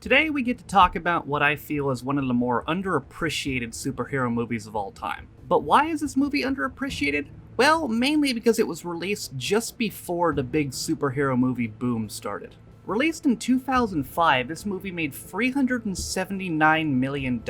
Today we get to talk about what I feel is one of the more underappreciated superhero movies of all time. But why is this movie underappreciated? Well, mainly because it was released just before the big superhero movie boom started. Released in 2005, this movie made $379 million,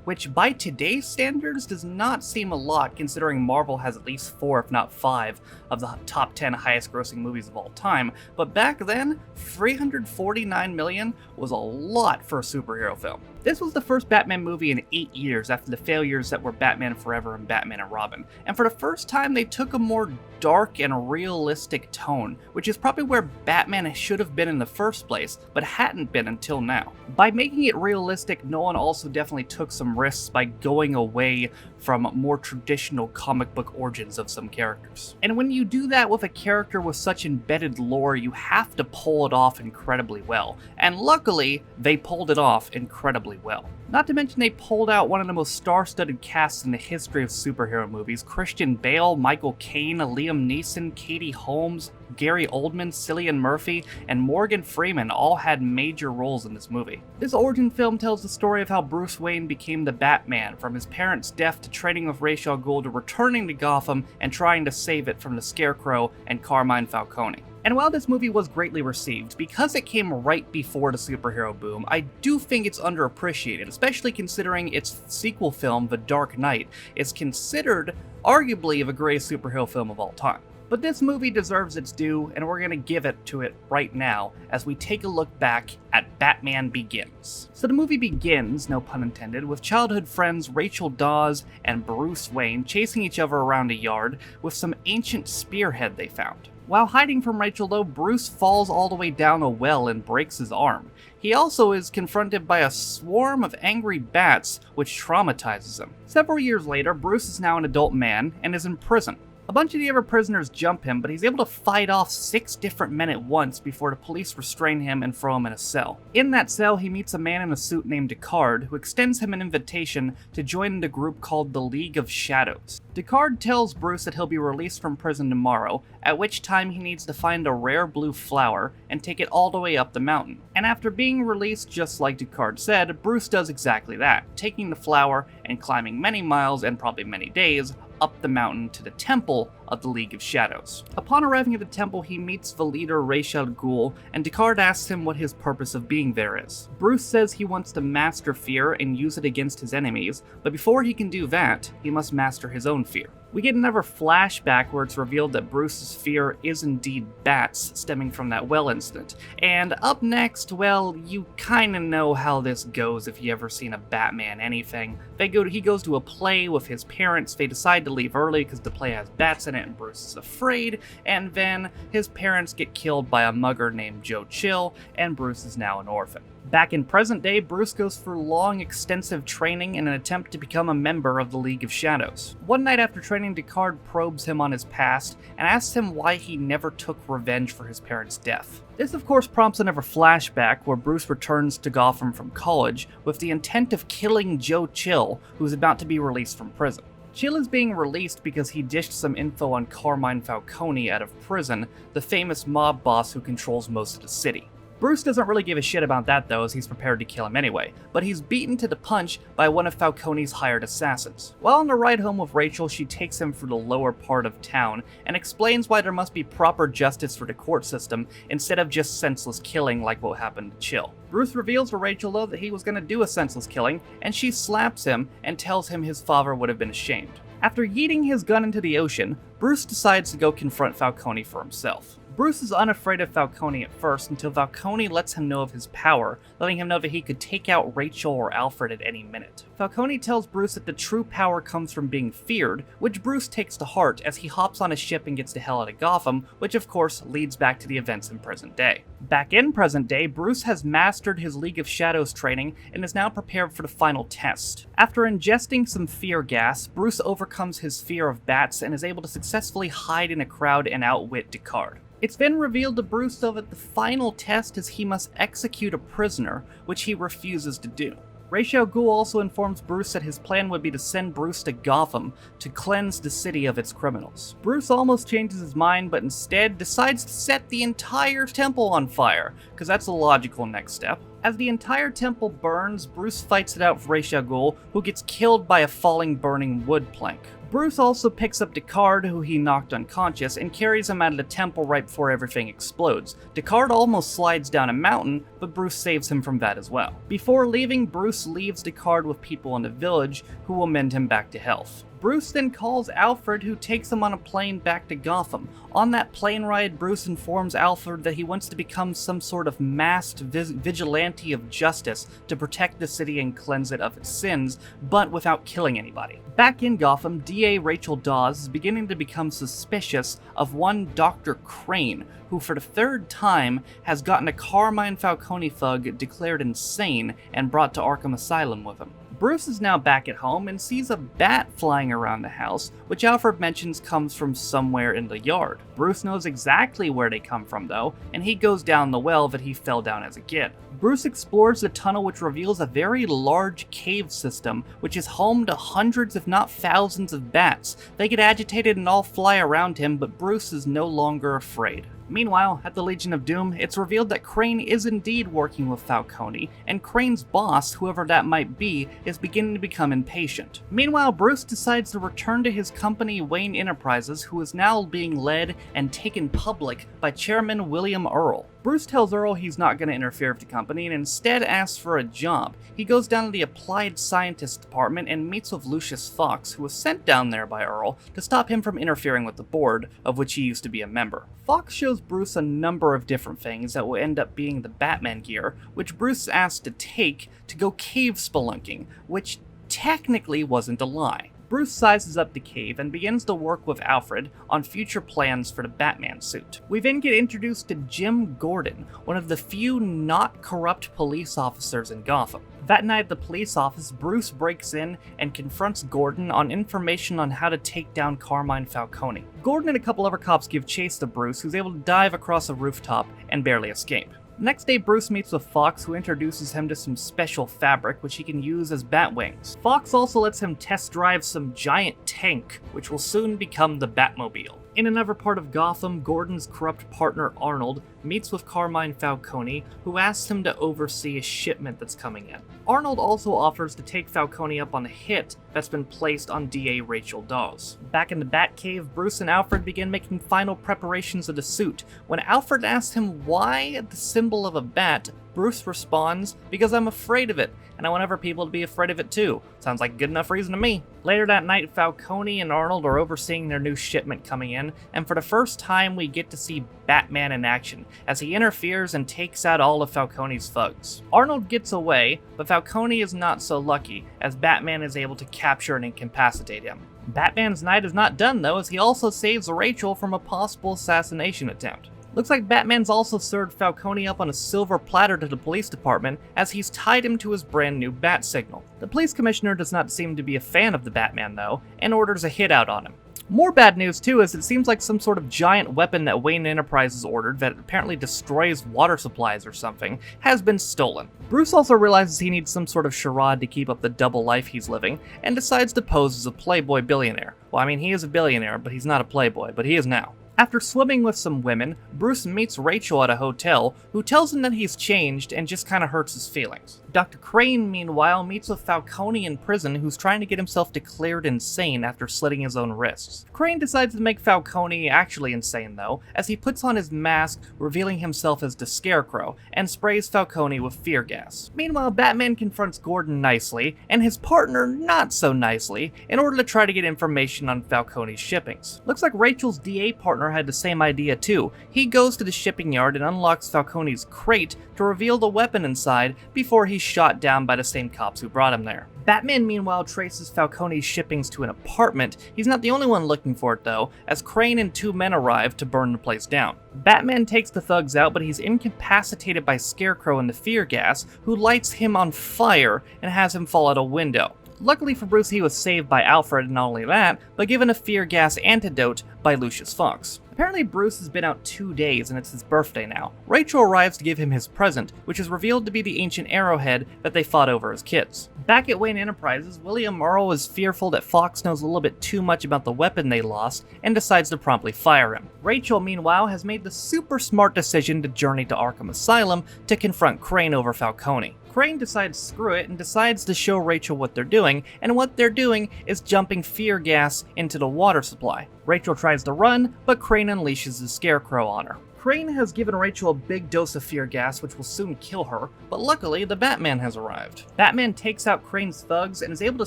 which by today's standards does not seem a lot considering Marvel has at least 4 if not 5 of the top 10 highest grossing movies of all time, but back then, $349 million was a lot for a superhero film. This was the first Batman movie in 8 years after the failures that were Batman Forever and Batman and Robin, and for the first time they took a more dark and realistic tone, which is probably where Batman should have been in the first place, but hadn't been until now. By making it realistic, Nolan also definitely took some risks by going away from more traditional comic book origins of some characters. And when you do that with a character with such embedded lore, you have to pull it off incredibly well, and luckily, they pulled it off incredibly well. Not to mention they pulled out one of the most star-studded casts in the history of superhero movies. Christian Bale, Michael Caine, Liam Neeson, Katie Holmes, Gary Oldman, Cillian Murphy, and Morgan Freeman all had major roles in this movie. This origin film tells the story of how Bruce Wayne became the Batman, from his parents' death to training with Ra's al Ghul to returning to Gotham and trying to save it from the Scarecrow and Carmine Falcone. And while this movie was greatly received, because it came right before the superhero boom, I do think it's underappreciated, especially considering its sequel film, The Dark Knight, is considered arguably the greatest superhero film of all time. But this movie deserves its due, and we're going to give it to it right now as we take a look back at Batman Begins. So the movie begins, no pun intended, with childhood friends Rachel Dawes and Bruce Wayne chasing each other around a yard with some ancient spearhead they found. While hiding from Rachel though, Bruce falls all the way down a well and breaks his arm. He also is confronted by a swarm of angry bats, which traumatizes him. Several years later, Bruce is now an adult man and is in prison. A bunch of the other prisoners jump him, but he's able to fight off 6 different men at once before the police restrain him and throw him in a cell. In that cell, he meets a man in a suit named Deckard, who extends him an invitation to join the group called the League of Shadows. Deckard tells Bruce that he'll be released from prison tomorrow, at which time he needs to find a rare blue flower and take it all the way up the mountain. And after being released, just like Deckard said, Bruce does exactly that, taking the flower and climbing many miles and probably many days up the mountain to the temple of the League of Shadows. Upon arriving at the temple, he meets the leader Ra's al Ghul, and Deckard asks him what his purpose of being there is. Bruce says he wants to master fear and use it against his enemies, but before he can do that, he must master his own fear. We get another flashback where it's revealed that Bruce's fear is indeed bats, stemming from that well incident. And up next, well, you kinda know how this goes if you ever seen a Batman anything. He goes to a play with his parents, they decide to leave early because the play has bats in it and Bruce is afraid, and then his parents get killed by a mugger named Joe Chill, and Bruce is now an orphan. Back in present day, Bruce goes through long, extensive training in an attempt to become a member of the League of Shadows. One night after training, Deckard probes him on his past and asks him why he never took revenge for his parents' death. This of course prompts another flashback where Bruce returns to Gotham from college with the intent of killing Joe Chill, who's about to be released from prison. Chill is being released because he dished some info on Carmine Falcone out of prison, the famous mob boss who controls most of the city. Bruce doesn't really give a shit about that though, as he's prepared to kill him anyway, but he's beaten to the punch by one of Falcone's hired assassins. While on the ride home with Rachel, she takes him through the lower part of town and explains why there must be proper justice for the court system instead of just senseless killing like what happened to Chill. Bruce reveals to Rachel though that he was going to do a senseless killing, and she slaps him and tells him his father would have been ashamed. After yeeting his gun into the ocean, Bruce decides to go confront Falcone for himself. Bruce is unafraid of Falcone at first until Falcone lets him know of his power, letting him know that he could take out Rachel or Alfred at any minute. Falcone tells Bruce that the true power comes from being feared, which Bruce takes to heart as he hops on a ship and gets the hell out of Gotham, which of course leads back to the events in present day. Back in present day, Bruce has mastered his League of Shadows training and is now prepared for the final test. After ingesting some fear gas, Bruce overcomes his fear of bats and is able to successfully hide in a crowd and outwit Deckard. It's then revealed to Bruce though that the final test is he must execute a prisoner, which he refuses to do. Ra's al Ghul also informs Bruce that his plan would be to send Bruce to Gotham to cleanse the city of its criminals. Bruce almost changes his mind, but instead decides to set the entire temple on fire, because that's a logical next step. As the entire temple burns, Bruce fights it out for Ra's al Ghul, who gets killed by a falling burning wood plank. Bruce also picks up Descartes, who he knocked unconscious, and carries him out of the temple right before everything explodes. Descartes almost slides down a mountain, but Bruce saves him from that as well. Before leaving, Bruce leaves Descartes with people in the village, who will mend him back to health. Bruce then calls Alfred, who takes him on a plane back to Gotham. On that plane ride, Bruce informs Alfred that he wants to become some sort of masked vigilante of justice to protect the city and cleanse it of its sins, but without killing anybody. Back in Gotham, DA Rachel Dawes is beginning to become suspicious of one Dr. Crane, who for the third time has gotten a Carmine Falcone thug declared insane and brought to Arkham Asylum with him. Bruce is now back at home and sees a bat flying around the house, which Alfred mentions comes from somewhere in the yard. Bruce knows exactly where they come from though, and he goes down the well that he fell down as a kid. Bruce explores the tunnel, which reveals a very large cave system, which is home to hundreds if not thousands of bats. They get agitated and all fly around him, but Bruce is no longer afraid. Meanwhile, at the Legion of Doom, it's revealed that Crane is indeed working with Falcone, and Crane's boss, whoever that might be, is beginning to become impatient. Meanwhile, Bruce decides to return to his company, Wayne Enterprises, who is now being led and taken public by Chairman William Earl. Bruce tells Earl he's not going to interfere with the company and instead asks for a job. He goes down to the Applied Scientists Department and meets with Lucius Fox, who was sent down there by Earl to stop him from interfering with the board, of which he used to be a member. Fox shows Bruce a number of different things that will end up being the Batman gear, which Bruce is asked to take to go cave spelunking, which technically wasn't a lie. Bruce sizes up the cave and begins to work with Alfred on future plans for the Batman suit. We then get introduced to Jim Gordon, one of the few not corrupt police officers in Gotham. That night at the police office, Bruce breaks in and confronts Gordon on information on how to take down Carmine Falcone. Gordon and a couple other cops give chase to Bruce, who's able to dive across a rooftop and barely escape. Next day, Bruce meets with Fox, who introduces him to some special fabric which he can use as bat wings. Fox also lets him test drive some giant tank, which will soon become the Batmobile. In another part of Gotham, Gordon's corrupt partner Arnold meets with Carmine Falcone, who asks him to oversee a shipment that's coming in. Arnold also offers to take Falcone up on a hit that's been placed on DA Rachel Dawes. Back in the Batcave, Bruce and Alfred begin making final preparations of the suit. When Alfred asks him why the symbol of a bat, Bruce responds, "Because I'm afraid of it, and I want other people to be afraid of it too." Sounds like a good enough reason to me. Later that night, Falcone and Arnold are overseeing their new shipment coming in, and for the first time we get to see Batman in action, as he interferes and takes out all of Falcone's thugs. Arnold gets away, but Falcone is not so lucky, as Batman is able to capture and incapacitate him. Batman's night is not done though, as he also saves Rachel from a possible assassination attempt. Looks like Batman's also served Falcone up on a silver platter to the police department, as he's tied him to his brand new bat signal. The police commissioner does not seem to be a fan of the Batman though, and orders a hit out on him. More bad news too, as it seems like some sort of giant weapon that Wayne Enterprises ordered that apparently destroys water supplies or something has been stolen. Bruce also realizes he needs some sort of charade to keep up the double life he's living, and decides to pose as a playboy billionaire. Well, I mean, he is a billionaire, but he's not a playboy, but he is now. After swimming with some women, Bruce meets Rachel at a hotel, who tells him that he's changed and just kinda hurts his feelings. Dr. Crane, meanwhile, meets with Falcone in prison, who's trying to get himself declared insane after slitting his own wrists. Crane decides to make Falcone actually insane though, as he puts on his mask, revealing himself as the Scarecrow, and sprays Falcone with fear gas. Meanwhile, Batman confronts Gordon nicely, and his partner not so nicely, in order to try to get information on Falcone's shippings. Looks like Rachel's DA partner had the same idea too. He goes to the shipping yard and unlocks Falcone's crate to reveal the weapon inside before he's shot down by the same cops who brought him there. Batman meanwhile traces Falcone's shippings to an apartment. He's not the only one looking for it though, as Crane and two men arrive to burn the place down. Batman takes the thugs out, but he's incapacitated by Scarecrow and the fear gas, who lights him on fire and has him fall out a window. Luckily for Bruce, he was saved by Alfred, and not only that, but given a fear gas antidote by Lucius Fox. Apparently Bruce has been out 2 days and it's his birthday now. Rachel arrives to give him his present, which is revealed to be the ancient arrowhead that they fought over as kids. Back at Wayne Enterprises, William Morrow is fearful that Fox knows a little bit too much about the weapon they lost and decides to promptly fire him. Rachel, meanwhile, has made the super smart decision to journey to Arkham Asylum to confront Crane over Falcone. Crane decides screw it and decides to show Rachel what they're doing, and what they're doing is jumping fear gas into the water supply. Rachel tries to run, but Crane unleashes the Scarecrow on her. Crane has given Rachel a big dose of fear gas which will soon kill her, but luckily the Batman has arrived. Batman takes out Crane's thugs and is able to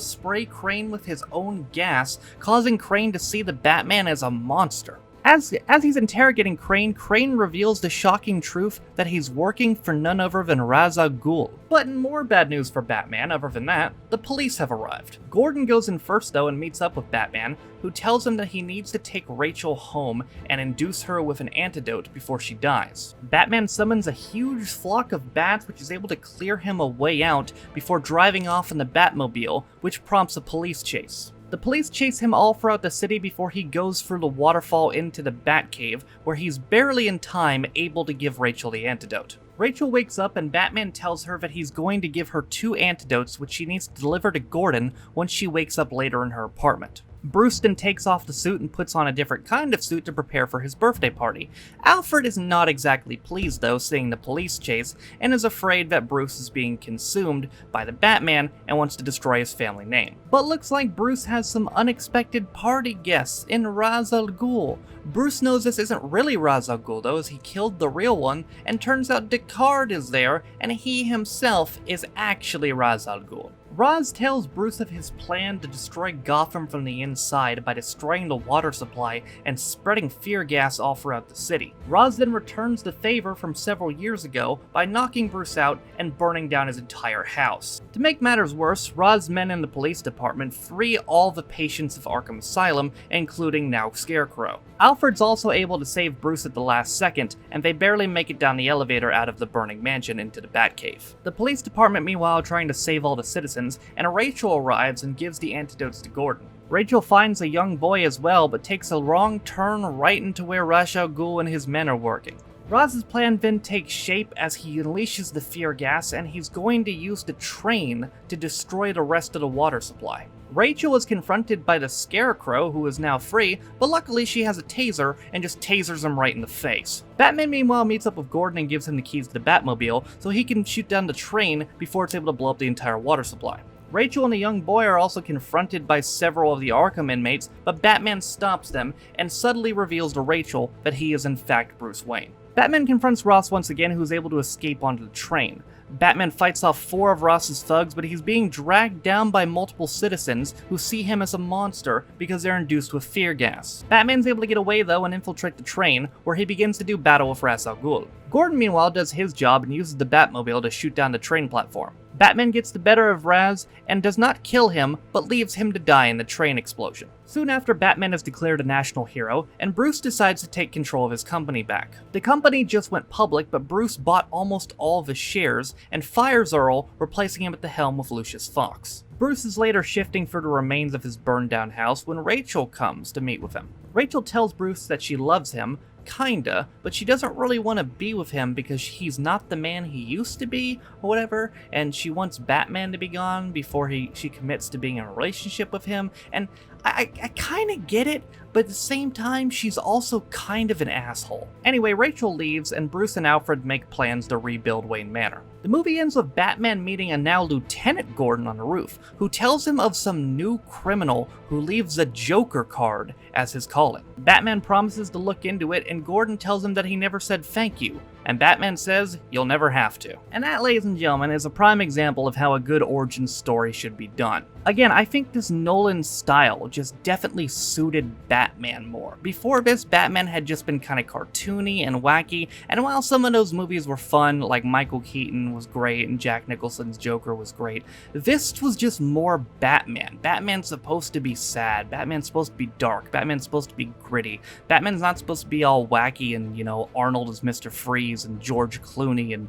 spray Crane with his own gas, causing Crane to see the Batman as a monster. As he's interrogating Crane, Crane reveals the shocking truth that he's working for none other than Ra's al Ghul. But in more bad news for Batman, other than that, the police have arrived. Gordon goes in first though and meets up with Batman, who tells him that he needs to take Rachel home and induce her with an antidote before she dies. Batman summons a huge flock of bats which is able to clear him a way out before driving off in the Batmobile, which prompts a police chase. The police chase him all throughout the city before he goes through the waterfall into the Batcave, where he's barely in time able to give Rachel the antidote. Rachel wakes up and Batman tells her that he's going to give her 2 antidotes which she needs to deliver to Gordon once she wakes up later in her apartment. Bruce then takes off the suit and puts on a different kind of suit to prepare for his birthday party. Alfred is not exactly pleased though, seeing the police chase, and is afraid that Bruce is being consumed by the Batman and wants to destroy his family name. But looks like Bruce has some unexpected party guests in Ra's al Ghul. Bruce knows this isn't really Ra's al Ghul though, as he killed the real one, and turns out Descartes is there, and he himself is actually Ra's al Ghul. Ra's tells Bruce of his plan to destroy Gotham from the inside by destroying the water supply and spreading fear gas all throughout the city. Ra's then returns the favor from several years ago by knocking Bruce out and burning down his entire house. To make matters worse, Ra's men in the police department free all the patients of Arkham Asylum, including now Scarecrow. Alfred's also able to save Bruce at the last second, and they barely make it down the elevator out of the burning mansion into the Batcave. The police department meanwhile are trying to save all the citizens, and Rachel arrives and gives the antidotes to Gordon. Rachel finds a young boy as well, but takes a wrong turn right into where Ra's al Ghul and his men are working. Raz's plan then takes shape as he unleashes the fear gas, and he's going to use the train to destroy the rest of the water supply. Rachel is confronted by the Scarecrow, who is now free, but luckily she has a taser and just tasers him right in the face. Batman meanwhile meets up with Gordon and gives him the keys to the Batmobile so he can shoot down the train before it's able to blow up the entire water supply. Rachel and the young boy are also confronted by several of the Arkham inmates, but Batman stops them and suddenly reveals to Rachel that he is in fact Bruce Wayne. Batman confronts Ross once again, who is able to escape onto the train. Batman fights off 4 of Ross's thugs, but he's being dragged down by multiple citizens who see him as a monster because they're induced with fear gas. Batman's able to get away though and infiltrate the train, where he begins to do battle with Ra's al Ghul. Gordon meanwhile does his job and uses the Batmobile to shoot down the train platform. Batman gets the better of Raz and does not kill him, but leaves him to die in the train explosion. Soon after, Batman is declared a national hero, and Bruce decides to take control of his company back. The company just went public, but Bruce bought almost all of his shares and fires Earl, replacing him at the helm with Lucius Fox. Bruce is later shifting for the remains of his burned down house when Rachel comes to meet with him. Rachel tells Bruce that she loves him, kinda, but she doesn't really want to be with him because he's not the man he used to be, or whatever, and she wants Batman to be gone before she commits to being in a relationship with him, and I kinda get it, but at the same time, she's also kind of an asshole. Anyway, Rachel leaves, and Bruce and Alfred make plans to rebuild Wayne Manor. The movie ends with Batman meeting a now Lieutenant Gordon on the roof, who tells him of some new criminal who leaves a Joker card as his calling. Batman promises to look into it, and Gordon tells him that he never said thank you, and Batman says, "You'll never have to." And that, ladies and gentlemen, is a prime example of how a good origin story should be done. Again, I think this Nolan style just definitely suited Batman more. Before this, Batman had just been kind of cartoony and wacky, and while some of those movies were fun, like Michael Keaton was great and Jack Nicholson's Joker was great, this was just more Batman. Batman's supposed to be sad, Batman's supposed to be dark, Batman's supposed to be gritty, Batman's not supposed to be all wacky and, Arnold is Mr. Freeze titties and George Clooney and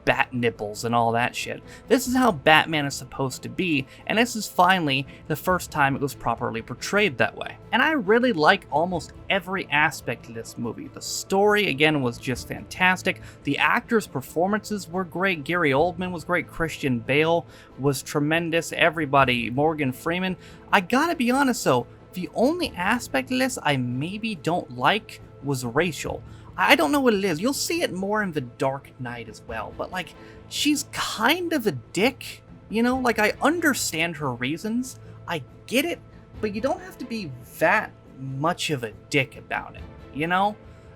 bat nipples and all that shit. This is how Batman is supposed to be, and this is finally the first time it was properly portrayed that way. And I really like almost every aspect of this movie. The story, again, was just fantastic. The actors' performances were great. Gary Oldman was great. Christian Bale was tremendous. Everybody, Morgan Freeman. I gotta be honest though, the only aspect of this I maybe don't like was racial. I don't know what it is. You'll see it more in The Dark Knight as well, but like, she's kind of a dick, you know? Like, I understand her reasons, I get it, but you don't have to be that much of a dick about it, you know?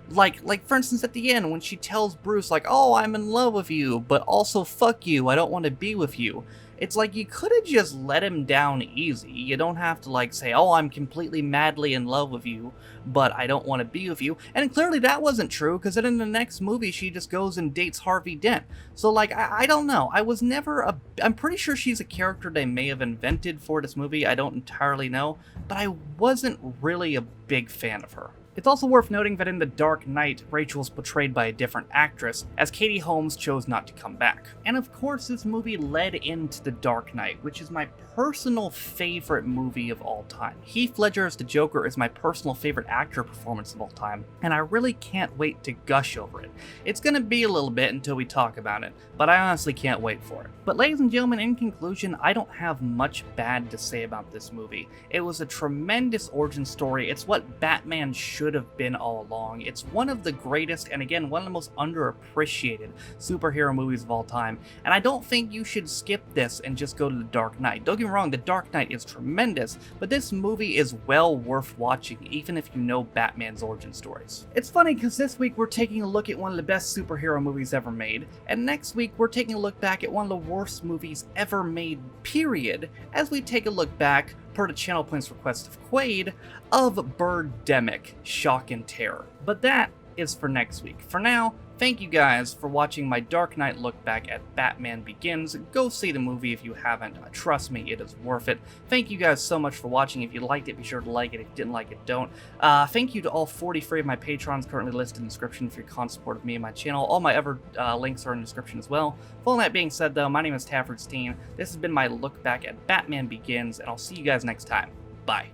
Like for instance at the end when she tells Bruce like, oh, I'm in love with you, but also fuck you, I don't want to be with you. It's like you could have just let him down easy. You don't have to like say, oh, I'm completely madly in love with you, but I don't want to be with you. And clearly that wasn't true, because then in the next movie she just goes and dates Harvey Dent. So like, I don't know. I'm pretty sure she's a character they may have invented for this movie. I don't entirely know, but I wasn't really a big fan of her. It's also worth noting that in The Dark Knight, Rachel is portrayed by a different actress, as Katie Holmes chose not to come back. And of course, this movie led into The Dark Knight, which is my personal favorite movie of all time. Heath Ledger as the Joker is my personal favorite actor performance of all time, and I really can't wait to gush over it. It's gonna be a little bit until we talk about it, but I honestly can't wait for it. But ladies and gentlemen, in conclusion, I don't have much bad to say about this movie. It was a tremendous origin story. It's what Batman should have been all along. It's one of the greatest, and again, one of the most underappreciated superhero movies of all time, and I don't think you should skip this and just go to The Dark Knight. Don't get me wrong, The Dark Knight is tremendous, but this movie is well worth watching, even if you know Batman's origin stories. It's funny because this week we're taking a look at one of the best superhero movies ever made, and next week we're taking a look back at one of the worst movies ever made, period, as we take a look back, per the channel points request of Quaid, of Birdemic, Shock and Terror. But that is for next week. For now, thank you guys for watching my Dark Knight look back at Batman Begins. Go see the movie if you haven't. Trust me, it is worth it. Thank you guys so much for watching. If you liked it, be sure to like it. If you didn't like it, don't. Thank you to all 43 of my patrons currently listed in the description for your constant support of me and my channel. All my other links are in the description as well. With all that being said, though, my name is Taffordstein. This has been my look back at Batman Begins, and I'll see you guys next time. Bye.